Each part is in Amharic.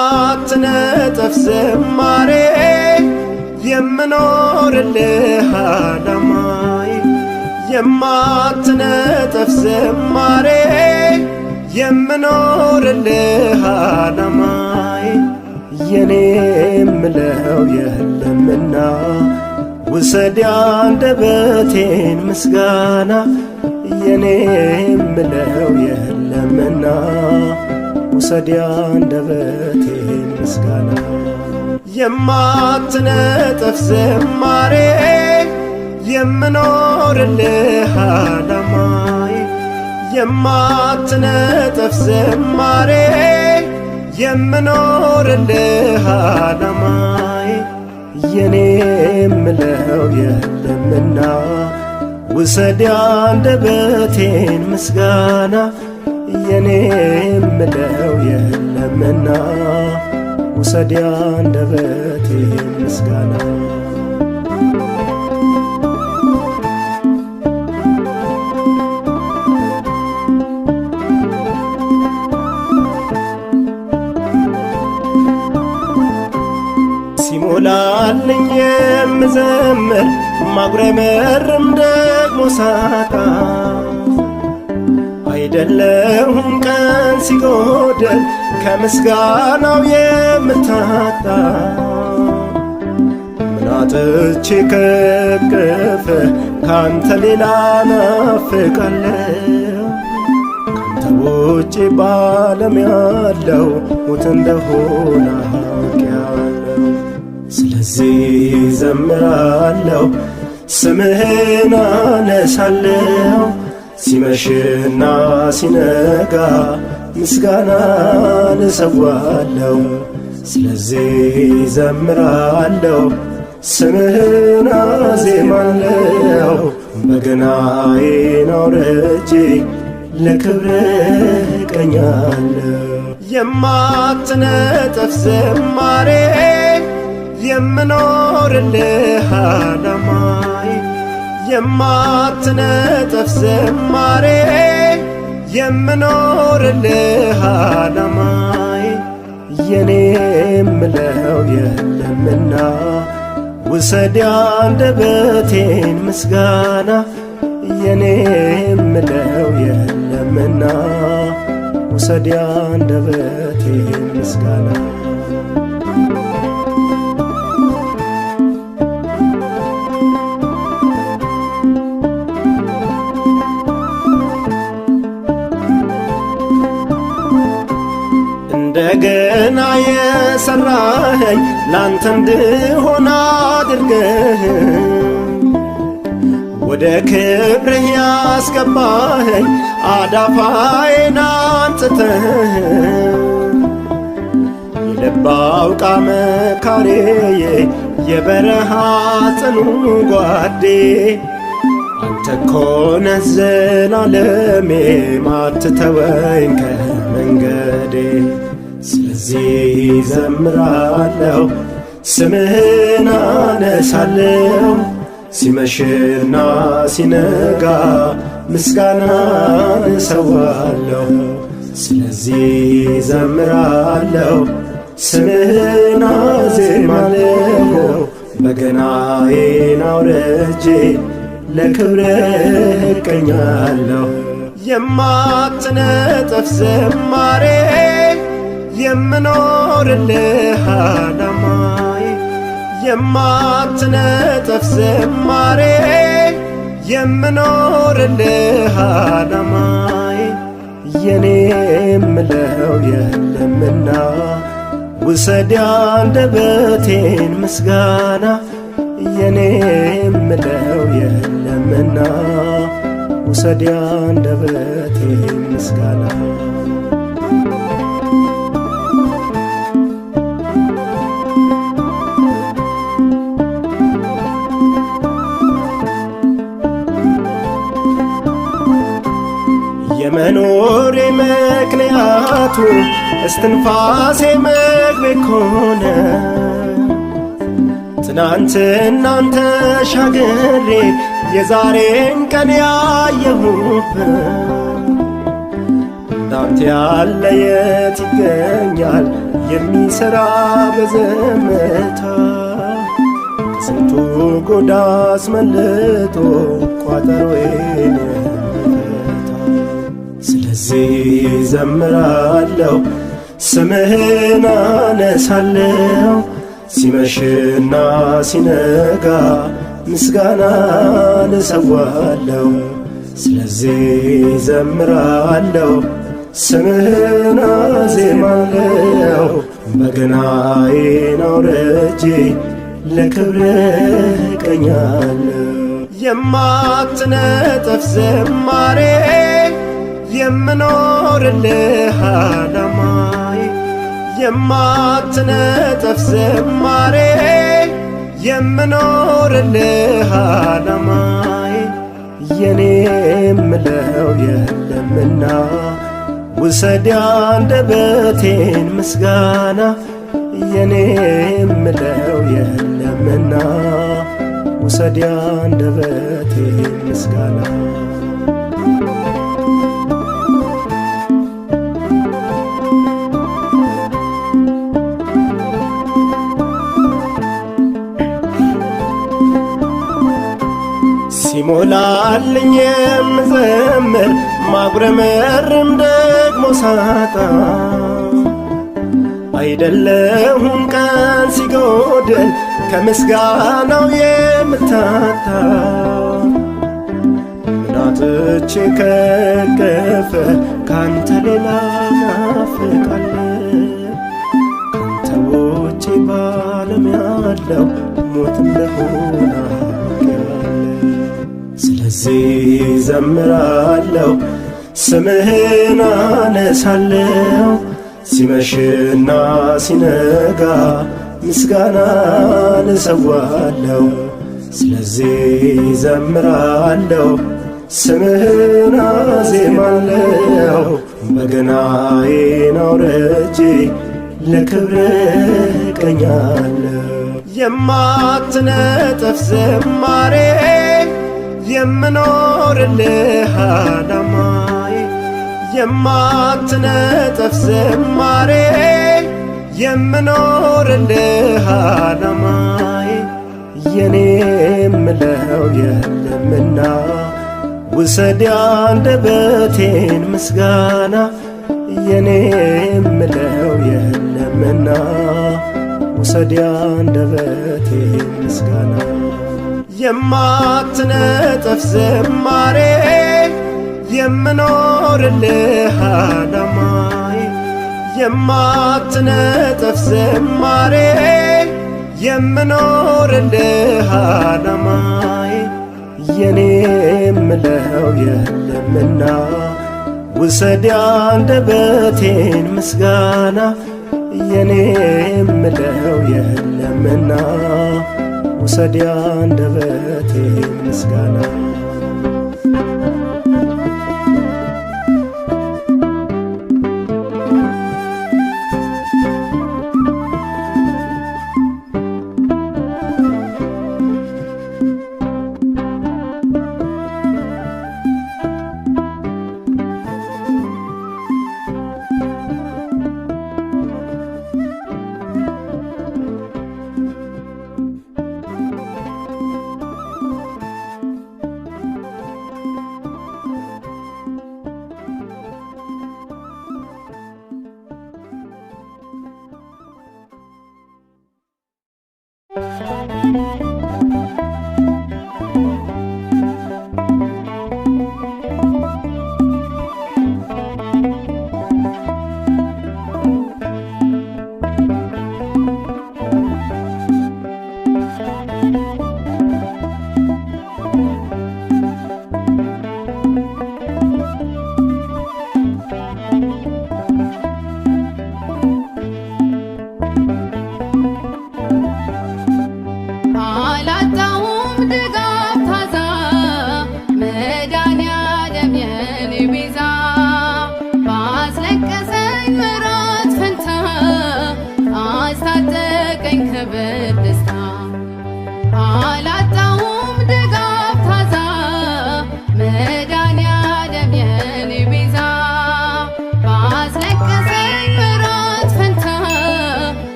የማትነጠፍ ዝማሬ የምኖርልህ ዓላማዬ የማትነጠፍ ዝማሬ የምኖርልህ ዓላማዬ የኔ የምለው የለምና ውሰድ አንደበቴን ምስጋና የኔ የምለው የለምና ውሰድ አንደበቴን ምስጋና የማትነጠፍ ዝማሬ የምኖርልህ ዓላማዬ የማትነጠፍ ዝማሬ የምኖርልህ ዓላማዬ የኔ የምለው የለምና ውሰድ አንደበቴን ምስጋና የኔ የምለው የለምና ውሰድ አንደበቴን ምስጋና ሲሞላልኝ የምዘምር ማጉረመርም ደግሞ ሳጣ አይደለሁም ቀን ሲጎደል ከምስጋናው የምታጣ ምናጥቼ ከቅፍ ካንተ ሌላ ናፍቃለሁ ካንተ ውጭ ባለም ያለው ሞት እንደሆነ አውቄያለሁ ስለዚህ ዘምራለሁ ስምህን አነሳለሁ ሲመሽና ሲነጋ ምስጋናን እሰዋለሁ ስለዚህ ዘምራለሁ ስምህን አዜማለሁ በገናዬን አውርጄ ለክብርህ እቀኛለሁ የማትነጠፍ ዝማሬ የምኖርልህ ዓላማዬ የማትነጠፍ ዝማሬ የምኖርልህ ዓላማዬ የኔ የምለው የለምና ውሰድ አንደበቴን ምስጋና የኔ የምለው የለምና ውሰድ አንደበቴን ምስጋና እንደገና የሰራኸኝ ላንተ እንድሆን አድርገህ ወደ ክብርህ ያስገባኸኝ አዳፋዬን አንጽተህ የልብ አውቃ መካሪዬ የበረሃ ጽኑ ጓዴ አንተ እኮ ነህ ዘላለሜ ማትተወኝ ከመንገዴ ስለዚህ ዘምራለሁ ስምህን አነሳለሁ ሲመሽና ሲነጋ ምስጋናን እሰዋለሁ ስለዚህ ዘምራለሁ ስምህን አዜማለሁ በገናዬን አውርጄ ለክብርህ እቀኛለሁ የማትነጠፍ ዝማሬ የምኖርልህ ዓላማዬ የማትነጠፍ ዝማሬ የምኖርልህ ዓላማዬ የኔ የምለው የለምና ውሰድ አንደበቴን ምስጋና የኔ የምለው የለምና ውሰድ አንደበቴ ምስጋና። የመኖሬ ምክንያቱ እስትንፋሴ መግቤ ኮነ ትናንትናን ተሻግሬ የዛሬን ቀን ያየሁበት እንዳንተ ያለ የት ይገኛል የሚሠራ በዝምታ ከስንቱ ጎዳ አስመልጦ ቋጠሮዬን የሚፈታ። ስለዚህ ዘምራለሁ ስምህን አነሳለሁ ሲመሽና ሲነጋ ምስጋናን እሰዋለሁ። ስለዚህ ዘምራለሁ ስምህን አዜማለሁ በገናዬን አውርጄ ለክብርህ እቀኛለሁ። የማትነጠፍ ዝማሬ የምኖርልህ ዓላማዬ የማትነጠፍ ዝማሬ የምኖርልህ ዓላማዬ የኔ የምለው የለምና ውሰድ አንደበቴን ምስጋና። የኔ የምለው የለምና ውሰድ አንደበቴን ምስጋና። ሲሞላልኝ የምዘምር ማጉረመርም ደግሞ ሳጣ አይደለሁም ቀን ሲጎድል ከምስጋናው የምታጣ ምናትቼ ከገፈ ካንተ ሌላ ናፍቃለሁ ካንተ ውጪ ባለም ያለው ሞት እንደሆነ ስለዚህ ዘምራለሁ ስምህን አነሳለሁ ሲመሽና ሲነጋ ምስጋናን እሰዋለሁ። ስለዚህ ዘምራለሁ ስምህን አዜማለሁ በገናዬን አውርጄ ለክብርህ እቀኛለሁ። የማትነጠፍ ዝማሬ የምኖርልህ ዓላማዬ የማትነጠፍ ዝማሬ የምኖርልህ ዓላማዬ የኔ የምለው የለምና ውሰድ አንደበቴን ምስጋና። የኔ የምለው የለምና ውሰድ አንደበቴን ምስጋና። የማትነጠፍ ዝማሬ የምኖርልህ ዓላማዬ የማትነጠፍ ዝማሬ የምኖርልህ ዓላማዬ የኔ የምለው የለምና ውሰድ አንደበቴን ምስጋና። የኔ የምለው የለምና ውሰድ አንደበቴን ምስጋና።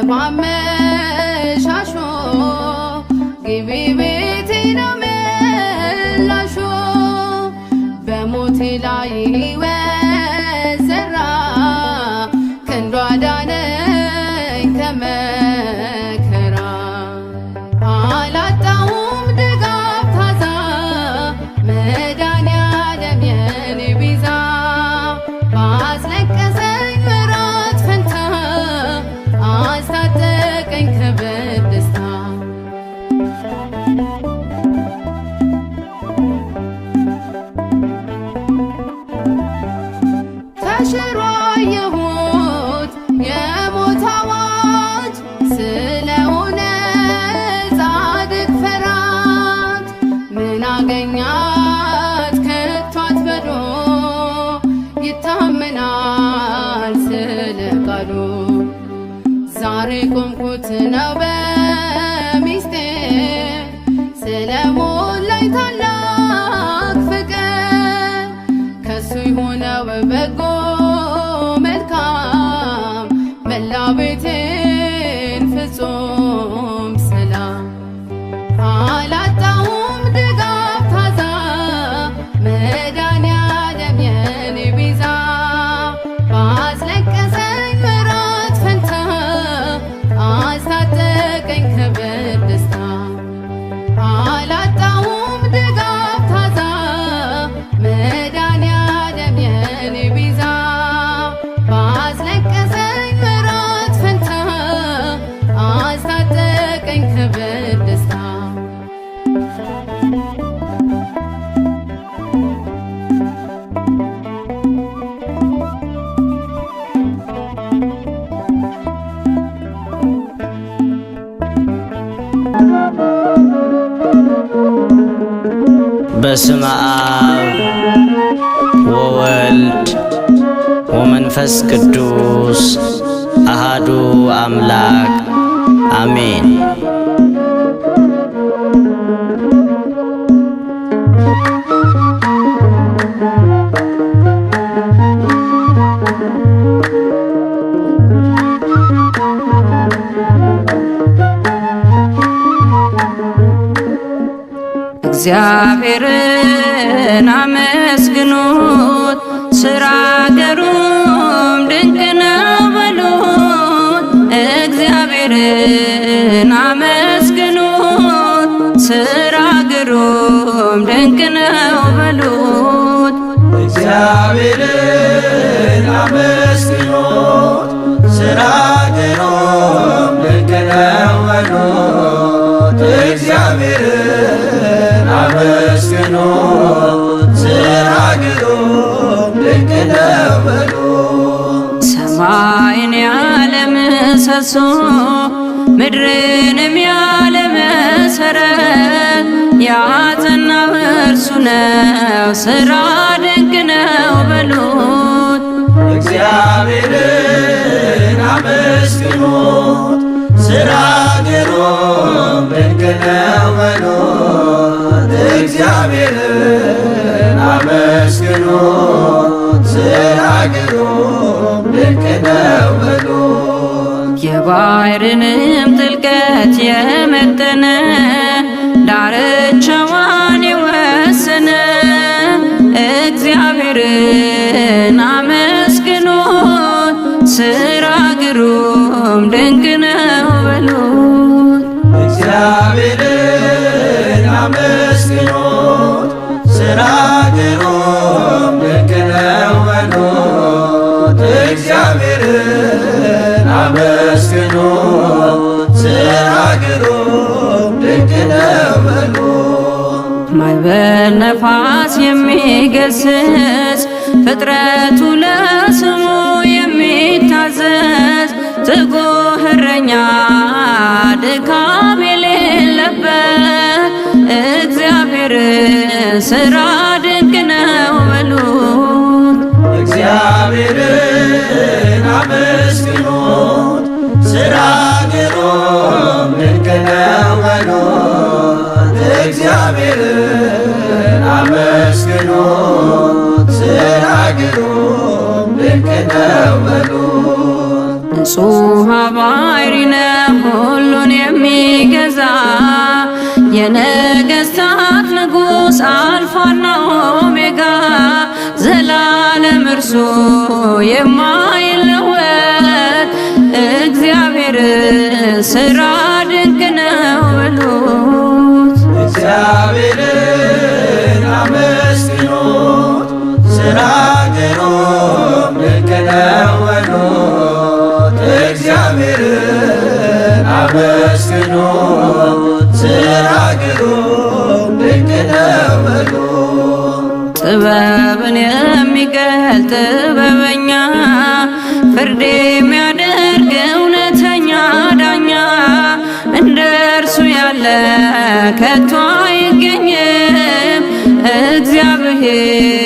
ባመሻሾ ግቢ ቤቴ ነው ምላሾ በሞቴ ላይ ሕይወት ዘራ ክንዱ አዳነኝ ከመከራ አላጣሁም ድጋፍ ታዛ መድኃኔዓለም የኔ ቤዛ ባስለቀሰኝ ምሕረት ፈንታ አስታጠቀኝ ክብር ደስታ ተሽሮ አየሁት የሞት አዋጅ ስለሆነ ጻድቅ ፈራት ምን አገኛት ከቶ አትበሎ ይታመናል ስለ ቃሉ ዛሬ ቆምኩት ነው በሚስጥር ስለሞላኝ ታላቅ ፍቅር ከሱ የሆነው በጎ መልካም መላ ቤቴን ፍጹም ሰላም አላጣሁም ድጋፍ ታዛ መድኃኔዓለም የኔ ቤዛ ባስለቀሰኝ ምሕረት ፈንታ አስታጠቀኝ ክብር ደስታ አላጣሁም ድጋፍ ታዛ መድኃኔዓለም የኔ ቤዛ ባስለቀሰኝ ምሕረት ፈንታ አስታጠቀኝ ክብር ደስታ በስመ አብ ወወልድ ወመንፈስ ቅዱስ አሃዱ አምላክ አሜን። እግዚአብሔርን አመስግኑት ሥራ ገሩም ድንቅ ነው በሉት። እግዚአብሔርን አመስግኑት ሥራ ገሩም ድንቅ ነው በሉት። እግዚአብሔርን አመስግኑት ሥራ ገሩም ድንቅ ነው በሉት። እግዚአብሔርን አመስግኑት ሥራ ገሩም ድንቅ ነው በሉት። ሰማይን ያለ ምሰሶ ምድርንም ያለ መሠረት ያጸናው እርሱ ነው ሥራ ድንቅ ነው በሉት። እግዚአብሔርን አመስግኑት ሥራ ገሩም ድንቅ ነው በሉት። እግዚአብሔርን አመስግኑት ሥራ ገሩም ድንቅ ነው በሉት። የባሕርንም ጥልቀት የመጠነ ዳርቻዋን የወሰነ እግዚአብሔርን አመስግኑት ሥራ ግሩም ድንቅ ነው በሉት። እግዚአብሔርን አመስግኑት ሥራ ገሩም ድንቅ ነው በሉት። እግዚአብሔርን አመስግኑት ሥራ ገሩም ድንቅ ነው በሉት። ማዕበል ነፋስ የሚገስጽ ፍጥረቱ ለስሙ የሚታዘዝ ትጉህ እረኛ ድካም የሌለበት እግዚአብሔር ሥራ ድንቅ ነው በሉት። እግዚአብሔርን አመስግኑት ሥራ ገሩም ድንቅ ነው በሉት። እግዚአብሔርን አመስግኑት ሥራ ግሩም ድንቅ ነው በሉት። ንጹሐ ባሕሪ ነው ሁሉን የሚገዛ የነገሥታት ንጉሥ አልፋና ኦሜጋ ዘላለም እርሱ የማይለወጥ እግዚአብሔር ሥራ ድንቅ ነው በሉት። እግዚአብሔርን አመስግኑት ሥራ ግሩም ድንቅ ነው በሉት። እግዚአብሔርን አመስግኑት ሥራ ግሩም ድንቅ ነው በሉት። ጥበብን የሚገልጥ ጥበበኛ ፍርድ የሚያደርግ እውነተኛ ዳኛ እንደ እርሱ ያለ ከቶ አይገኝም። እግዚአብሔር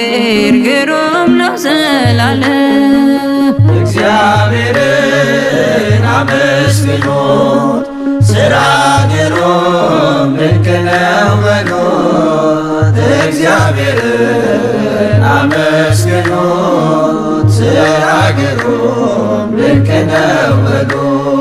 ግሩም ነው ዘላለም። እግዚአብሔርን አመስግኑት ሥራ ግሩም ድንቅ ነው በሉት። እግዚአብሔርን አመስግኑት ሥራ ግሩም ድንቅ ነው በሉት።